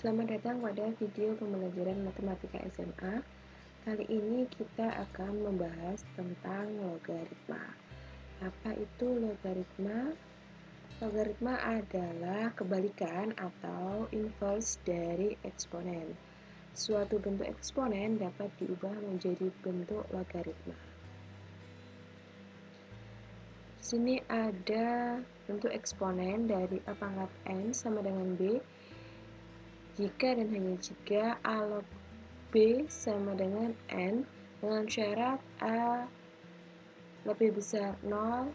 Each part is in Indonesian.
Selamat datang pada video pembelajaran matematika SMA. Kali ini kita akan membahas tentang logaritma. Apa itu logaritma? Logaritma adalah kebalikan atau inverse dari eksponen. Suatu bentuk eksponen dapat diubah menjadi bentuk logaritma. Di sini ada bentuk eksponen dari a pangkat n sama dengan b. Jika dan hanya jika a log b sama dengan n dengan syarat a lebih besar 0,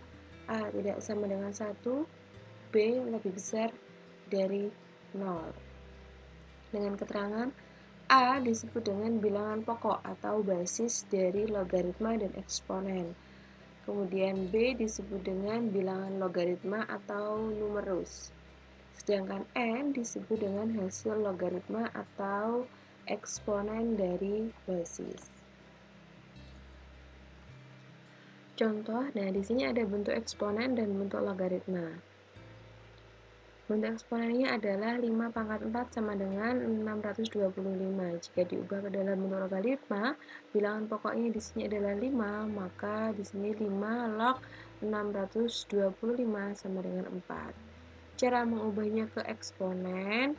a tidak sama dengan 1, b lebih besar dari 0. Dengan keterangan a disebut dengan bilangan pokok atau basis dari logaritma dan eksponen. Kemudian b disebut dengan bilangan logaritma atau numerus. Sedangkan n disebut dengan hasil logaritma atau eksponen dari basis. Contoh, di sini ada bentuk eksponen dan bentuk logaritma. Bentuk eksponennya adalah 5 pangkat 4 sama dengan 625. Jika diubah ke dalam bentuk logaritma, bilangan pokoknya di sini adalah 5, maka di sini 5 log 625 sama dengan 4. Cara mengubahnya ke eksponen,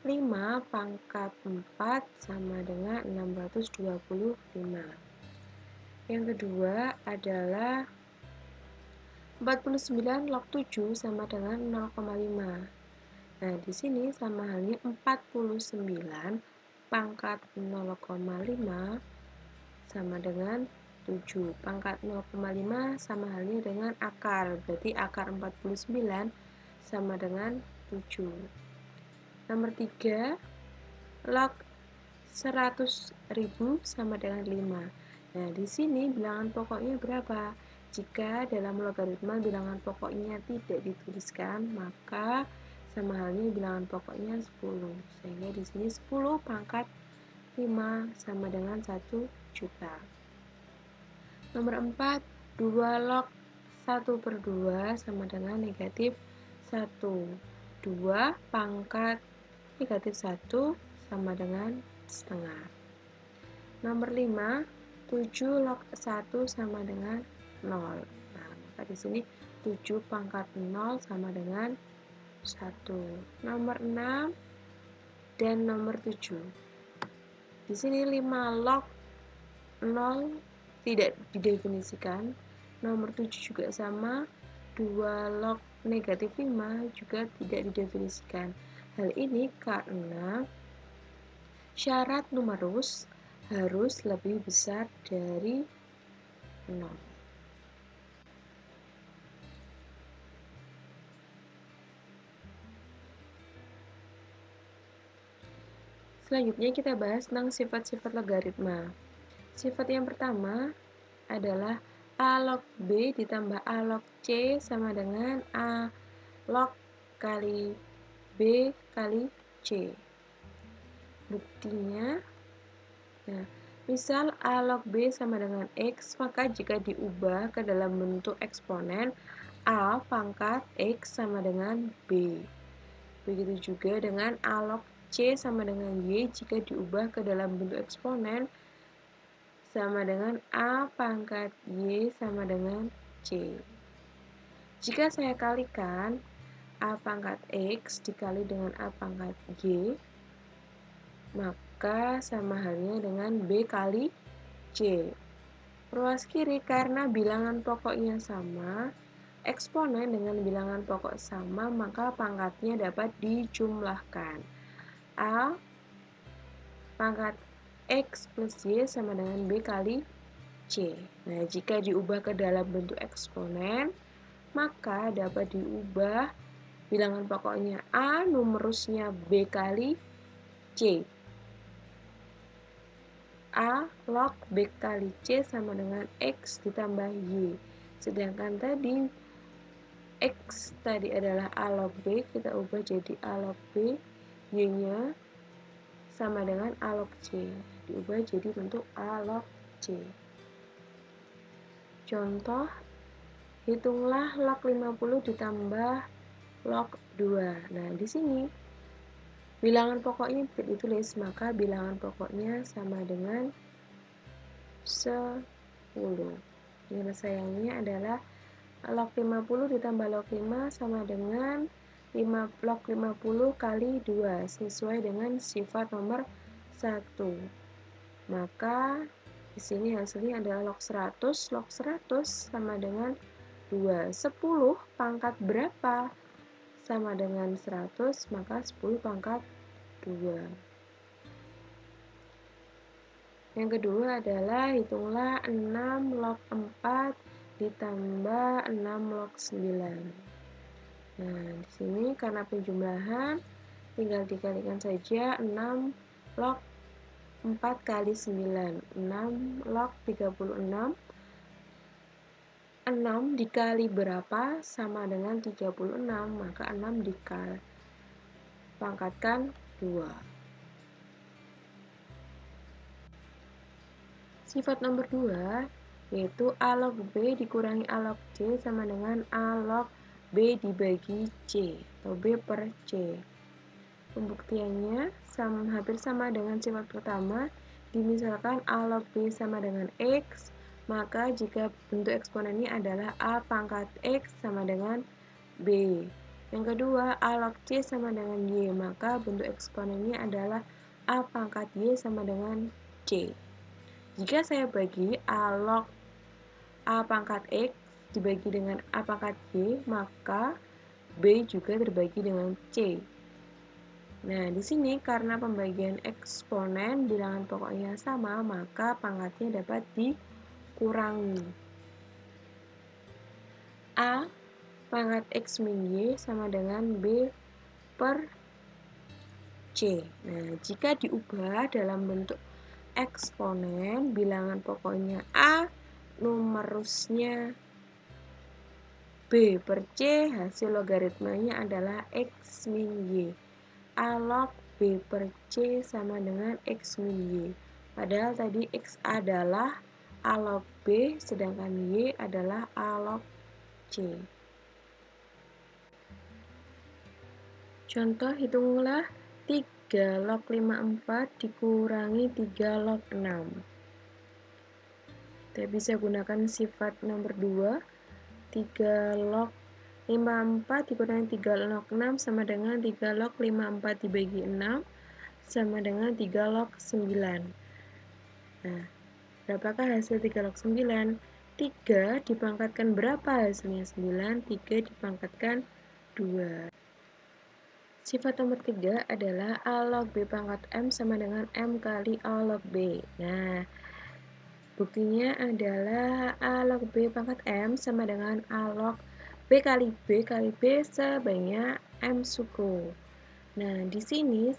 5 pangkat 4 sama dengan 625. Yang kedua adalah 49 log 7 sama dengan 0,5. Nah, di sini sama halnya 49 pangkat 0,5 sama dengan 7. Pangkat 0,5 sama halnya dengan akar, berarti akar 49 sama dengan 7. Nomor 3, log 100.000 sama dengan 5. Nah, di sini bilangan pokoknya berapa? Jika dalam logaritma bilangan pokoknya tidak dituliskan, maka sama halnya bilangan pokoknya 10. Sehingga di sini 10 pangkat 5 sama dengan 1 juta. Nomor 4, 2 log 1/2 sama dengan negatif 1. 2 pangkat negatif 1 sama dengan setengah. Nomor 5, 7 log 1 sama dengan 0. Nah, maka di sini 7 pangkat 0 sama dengan 1. Nomor 6 dan nomor 7. Di sini 5 log 0 tidak didefinisikan. Nomor 7 juga sama. 2 log negatif 5 juga tidak didefinisikan. Hal ini karena syarat numerus harus lebih besar dari 0. Selanjutnya kita bahas tentang sifat-sifat logaritma. Sifat yang pertama adalah a log b ditambah a log c sama dengan a log kali b kali c. Buktinya, misal a log b sama dengan x, maka jika diubah ke dalam bentuk eksponen, a pangkat x sama dengan b. Begitu juga dengan a log c sama dengan y, jika diubah ke dalam bentuk eksponen, sama dengan a pangkat y sama dengan c. Jika saya kalikan a pangkat x dikali dengan a pangkat y, maka sama halnya dengan b kali c. Ruas kiri karena bilangan pokoknya sama, eksponen dengan bilangan pokok sama, maka pangkatnya dapat dijumlahkan. A pangkat x plus y sama dengan b kali c. Nah, jika diubah ke dalam bentuk eksponen, maka dapat diubah bilangan pokoknya a, numerusnya b kali c. A log b kali c sama dengan x ditambah y. Sedangkan tadi x tadi adalah a log b, kita ubah jadi a log b, y-nya sama dengan a log c. Diubah jadi bentuk a log c. Contoh, hitunglah log 50 ditambah log 2. Nah, di sini bilangan pokoknya tidak ditulis, maka bilangan pokoknya sama dengan 10. Penyelesaiannya adalah log 50 ditambah log 5 sama dengan log 50 kali 2 sesuai dengan sifat nomor 1. Maka di sini hasilnya adalah log 100. Log 100 sama dengan 2. 10 pangkat berapa? Sama dengan 100, maka 10 pangkat 2. Yang kedua adalah hitunglah 6 log 4 ditambah 6 log 9. Nah, di sini karena penjumlahan tinggal dikalikan saja 6 log 4 kali 9. 6 log 36. 6 dikali berapa sama dengan 36, maka 6 dikali pangkatkan 2. Sifat nomor 2 yaitu A log B dikurangi A log C sama dengan A log B dibagi C atau B per C. Pembuktiannya hampir sama dengan sifat pertama. Dimisalkan A log B sama dengan X, maka jika bentuk eksponennya adalah A pangkat X sama dengan B. Yang kedua, A log C sama dengan Y, maka bentuk eksponennya adalah A pangkat Y sama dengan C. Jika saya bagi A log A pangkat X dibagi dengan A pangkat Y, maka B juga terbagi dengan C. Nah, di sini karena pembagian eksponen bilangan pokoknya sama, maka pangkatnya dapat dikurangi. A pangkat X min Y sama dengan B per C. Nah, jika diubah dalam bentuk eksponen, bilangan pokoknya A, numerusnya B per C, hasil logaritmanya adalah X min Y. A log B per C sama dengan X min Y. Padahal tadi X adalah A log B, sedangkan Y adalah A log C. Contoh, hitunglah 3 log 54 dikurangi 3 log 6. Kita bisa gunakan sifat nomor 2. 3 log 54 dikurangi 3 log 6 sama dengan 3 log 54 dibagi 6 sama dengan 3 log 9. Nah, berapakah hasil 3 log 9? 3 dipangkatkan berapa hasilnya? 9. 3 dipangkatkan 2. Sifat nomor 3 adalah A log B pangkat M sama dengan M kali A log B. Nah, buktinya adalah A log B pangkat M sama dengan A log B kali B kali B sebanyak M suku. Nah, di sini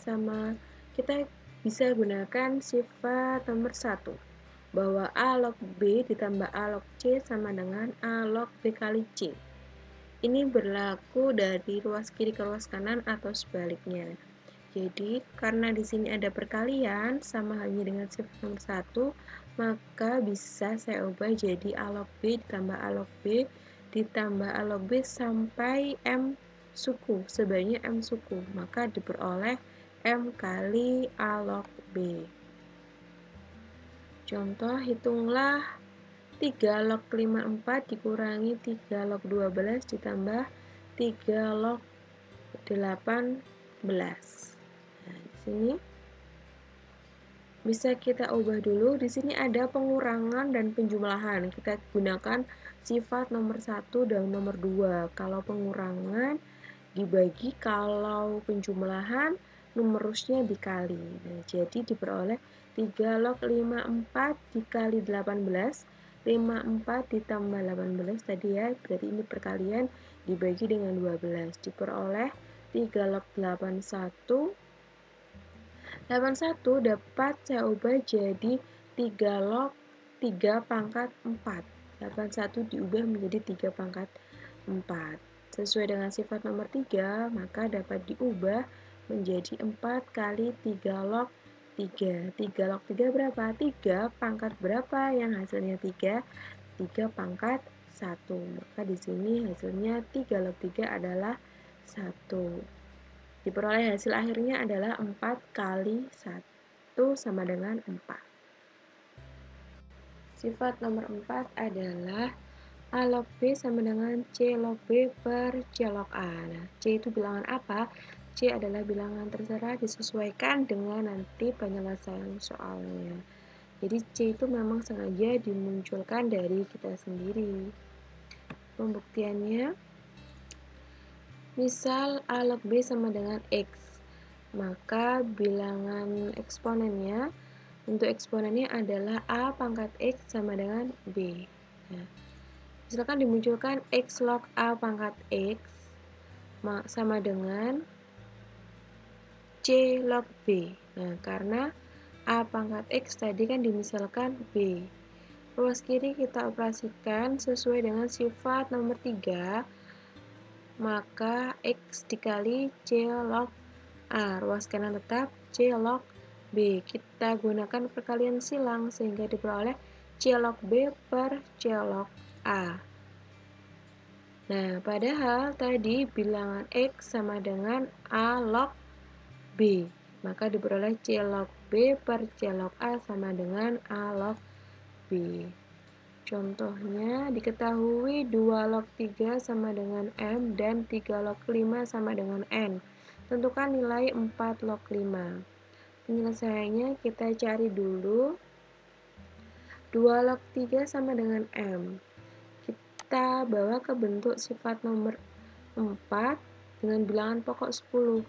kita bisa gunakan sifat nomor 1, bahwa A log B ditambah A log C sama dengan A log B kali C. Ini berlaku dari ruas kiri ke ruas kanan atau sebaliknya. Jadi, karena di sini ada perkalian sama halnya dengan sifat nomor 1, maka bisa saya ubah jadi A log B ditambah A log B ditambah A log B sampai M suku, sebanyak M suku, maka diperoleh M kali A log B. Contoh, hitunglah 3 log 54 dikurangi 3 log 12 ditambah 3 log 18. Nah, di sini bisa kita ubah dulu. Di sini ada pengurangan dan penjumlahan. Kita gunakan sifat nomor 1 dan nomor 2. Kalau pengurangan dibagi, kalau penjumlahan numerusnya dikali. Nah, jadi diperoleh 3 log 54 dikali 18. 54 ditambah 18 tadi ya, berarti ini perkalian dibagi dengan 12. Diperoleh 3 log 81. 81 dapat saya ubah jadi 3 log 3 pangkat 4. 81 diubah menjadi 3 pangkat 4. Sesuai dengan sifat nomor 3, maka dapat diubah menjadi 4 kali 3 log 3. 3 log 3 berapa? 3 pangkat berapa yang hasilnya 3? 3 pangkat 1. Maka di sini hasilnya 3 log 3 adalah 1. Diperoleh hasil akhirnya adalah 4 kali 1 sama dengan 4. Sifat nomor 4 adalah A log B sama dengan C log B per C log A. Nah, C itu bilangan apa? C adalah bilangan terserah disesuaikan dengan nanti penyelesaian soalnya. Jadi C itu memang sengaja dimunculkan dari kita sendiri. Pembuktiannya, misal A log B sama dengan X, maka bilangan eksponennya, untuk eksponennya adalah A pangkat X sama dengan B. Nah, misalkan dimunculkan X log A pangkat X sama dengan C log B. Nah, karena A pangkat X tadi kan dimisalkan B. Ruas kiri kita operasikan sesuai dengan sifat nomor 3, maka X dikali C log A. Ruas kanan tetap C log B. Kita gunakan perkalian silang sehingga diperoleh C log B per C log A. Nah, padahal tadi bilangan X sama dengan A log B. Maka diperoleh C log B per C log A sama dengan A log B. Contohnya, diketahui 2 log 3 sama dengan M dan 3 log 5 sama dengan N. Tentukan nilai 4 log 5. Penyelesaiannya kita cari dulu. 2 log 3 sama dengan M. Kita bawa ke bentuk sifat nomor 4 dengan bilangan pokok 10.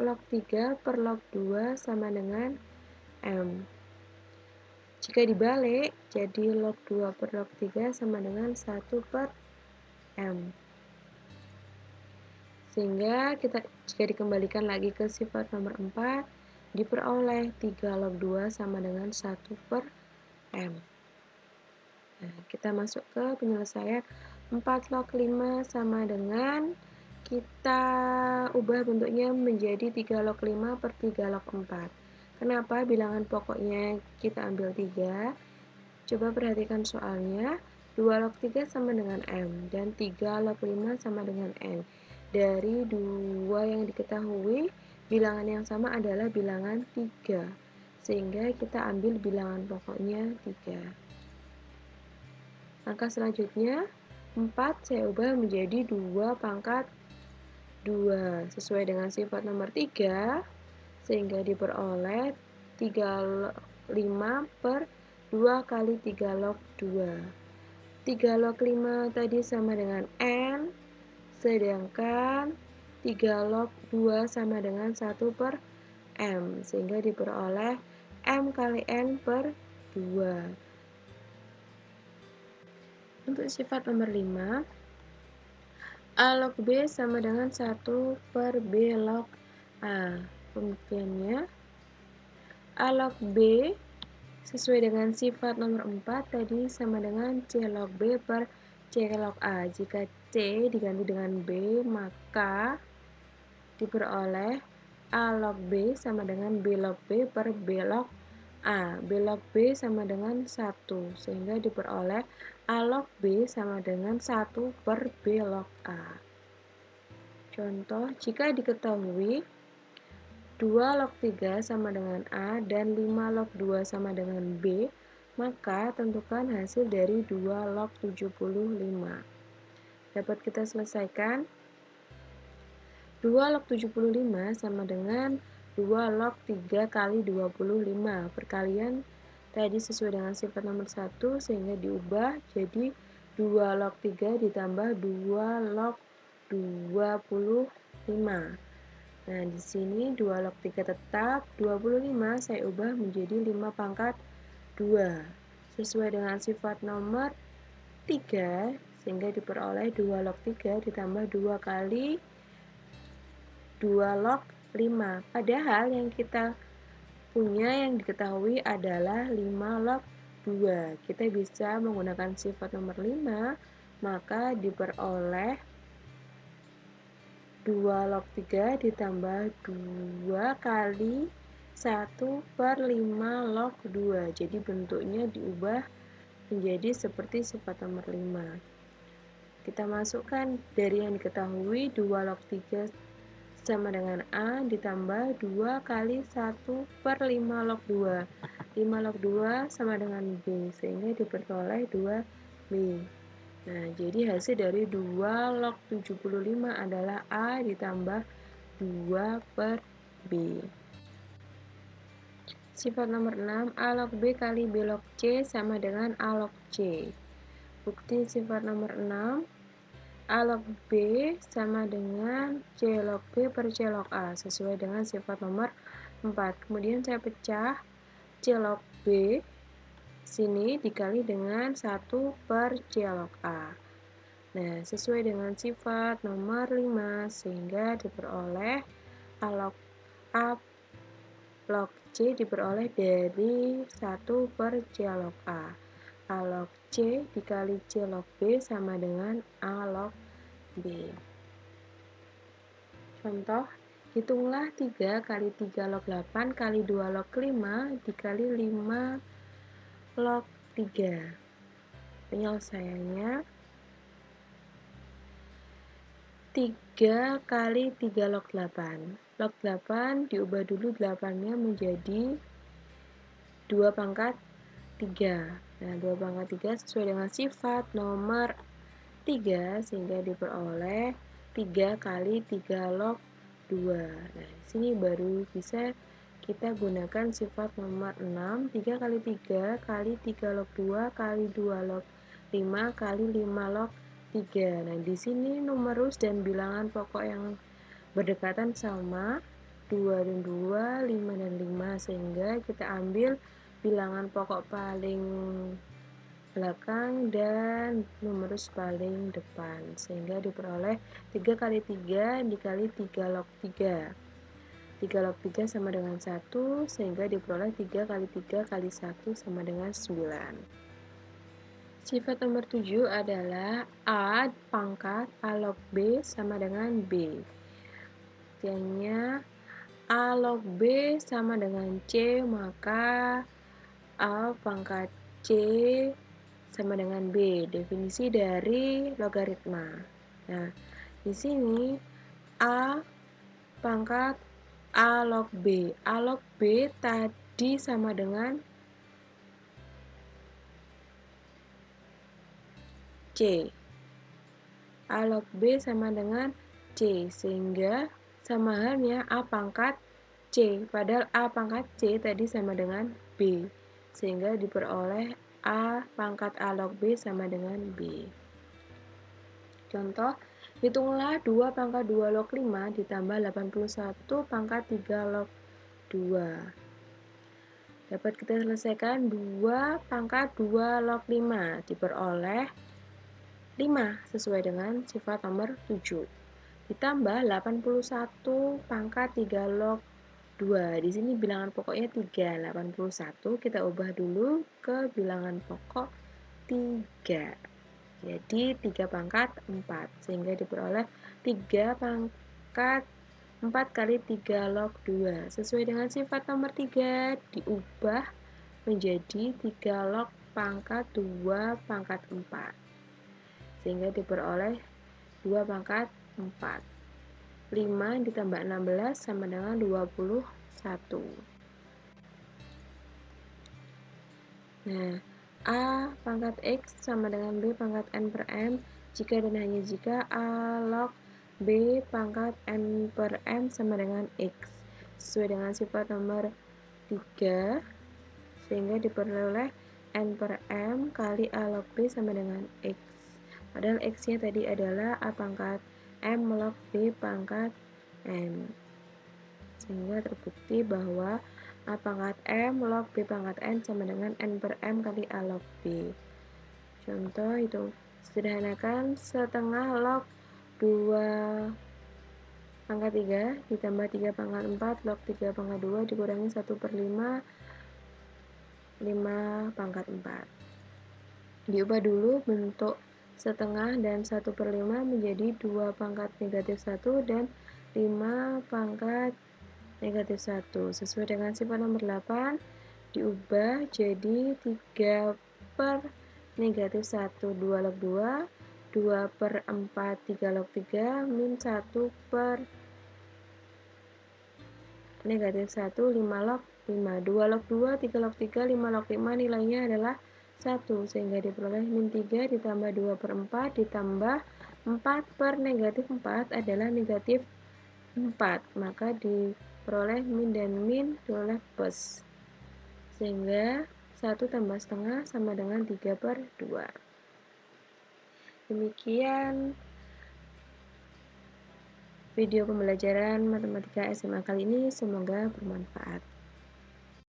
Log 3 per log 2 sama dengan M. Jika dibalik, jadi log 2 per log 3 sama dengan 1 per M. Sehingga jika dikembalikan lagi ke sifat nomor 4, diperoleh 3 log 2 sama dengan 1 per M. Nah, kita masuk ke penyelesaian. 4 log 5 sama dengan, kita ubah bentuknya menjadi 3 log 5 per 3 log 4. Kenapa bilangan pokoknya kita ambil 3? Coba perhatikan soalnya. 2 log 3 sama dengan M dan 3 log 5 sama dengan N. Dari dua yang diketahui, bilangan yang sama adalah bilangan 3. Sehingga kita ambil bilangan pokoknya 3. Langkah selanjutnya, 4 saya ubah menjadi 2 pangkat 2 sesuai dengan sifat nomor 3, sehingga diperoleh 3 log 5 per 2 kali 3 log 2. 3 log 5 tadi sama dengan N, sedangkan 3 log 2 sama dengan 1 per M, sehingga diperoleh M kali N per 2. Untuk sifat nomor 5, A log B sama dengan 1 per B log A. Pembuktiannya, A log B sesuai dengan sifat nomor 4 tadi sama dengan C log B per C log A. Jika C diganti dengan B, maka diperoleh A log B sama dengan B log B per B log A. B log B sama dengan 1, sehingga diperoleh A log B sama dengan 1 per B log A. Contoh, jika diketahui 2 log 3 sama dengan A dan 5 log 2 sama dengan B, maka tentukan hasil dari 2 log 75. Dapat kita selesaikan. 2 log 75 sama dengan 2 log 3 kali 25. Perkalian tadi sesuai dengan sifat nomor 1 sehingga diubah jadi 2 log 3 ditambah 2 log 25. Nah, di sini 2 log 3 tetap, 25 saya ubah menjadi 5 pangkat 2. Sesuai dengan sifat nomor 3 sehingga diperoleh 2 log 3 ditambah 2 kali 2 log 5. Padahal yang kita punya yang diketahui adalah 5 log 2. Kita bisa menggunakan sifat nomor 5, maka diperoleh 2 log 3 ditambah 2 kali 1 per 5 log 2. Jadi bentuknya diubah menjadi seperti sifat nomor 5. Kita masukkan dari yang diketahui 2 log 3 sama dengan A ditambah 2 kali 1 per 5 log 2. 5 log 2 sama dengan B, sehingga diperoleh 2B. Nah, jadi hasil dari 2 log 75 adalah A ditambah 2 per B. Sifat nomor 6, A log B kali B log C sama dengan A log C. Bukti sifat nomor 6, A log B sama dengan C log B per C log A, sesuai dengan sifat nomor 4. Kemudian saya pecah C log B sini dikali dengan 1 per C log A. Nah, sesuai dengan sifat nomor 5, sehingga diperoleh A log A log C diperoleh dari 1 per C log A. A log C dikali C log B sama dengan A log B. Contoh, hitunglah 3 kali 3 log 8 kali 2 log 5 dikali 5 log 3. Penyelesaiannya 3 kali 3 log 8. Log 8 diubah dulu 8-nya menjadi 2 pangkat 3. Nah, 2 pangkat 3 sesuai dengan sifat nomor 3, sehingga diperoleh 3 kali 3 log 2. Nah, di sini baru bisa kita gunakan sifat nomor 6, 3 kali 3 kali 3 log 2 kali 2 log 5 kali 5 log 3. Nah, di sini numerus dan bilangan pokok yang berdekatan sama, 2 dan 2, 5 dan 5, sehingga kita ambil bilangan pokok paling belakang dan numerus paling depan, sehingga diperoleh 3 kali 3 dikali 3 log 3. 3 log 3 sama dengan 1, sehingga diperoleh 3 kali 3 kali 1 sama dengan 9. Sifat nomor 7 adalah A pangkat A log B sama dengan B. Artinya A log B sama dengan C, maka A pangkat C sama dengan B. Definisi dari logaritma. Nah, di sini A pangkat A log B. A log B tadi sama dengan C. A log B sama dengan C, sehingga sama halnya A pangkat C, padahal A pangkat C tadi sama dengan B, sehingga diperoleh A pangkat A log B sama dengan B. Contoh, hitunglah 2 pangkat 2 log 5 ditambah 81 pangkat 3 log 2. Dapat kita selesaikan 2 pangkat 2 log 5 diperoleh 5 sesuai dengan sifat nomor 7. Ditambah 81 pangkat 3 log 2. Di sini bilangan pokoknya 3. 81 kita ubah dulu ke bilangan pokok 3. Jadi 3 pangkat 4, sehingga diperoleh 3 pangkat 4 kali 3 log 2. Sesuai dengan sifat nomor 3, diubah menjadi 3 log pangkat 2 pangkat 4. Sehingga diperoleh 2 pangkat 4. 5 ditambah 16 sama dengan 21. Nah, A pangkat X sama dengan B pangkat N per M jika dan hanya jika A log B pangkat N per M sama dengan X. Sesuai dengan sifat nomor 3, sehingga diperoleh N per M kali A log B sama dengan X. Padahal X-nya tadi adalah A pangkat M log B pangkat N. Sehingga terbukti bahwa A pangkat M log B pangkat N sama dengan N per M kali A log B. Contoh itu, sederhanakan setengah log 2 pangkat 3 ditambah 3 pangkat 4 log 3 pangkat 2 dikurangi 1 per 5, 5 pangkat 4. Diubah dulu bentuk setengah dan 1 per 5 menjadi 2 pangkat negatif 1 dan 5 pangkat negatif 1. Sesuai dengan sifat nomor 8, diubah jadi 3 per negatif 1, 2 log 2, 2 per 4, 3 log 3, min 1 per negatif 1, 5 log 5, 2 log 2, 3 log 3, 5 log 5 nilainya adalah 1, sehingga diperoleh min 3 ditambah 2 per 4 ditambah 4 per negatif 4 adalah negatif 4, maka diperoleh min dan min diperoleh plus, sehingga 1 tambah setengah sama dengan 3 per 2. Demikian video pembelajaran matematika SMA kali ini, semoga bermanfaat.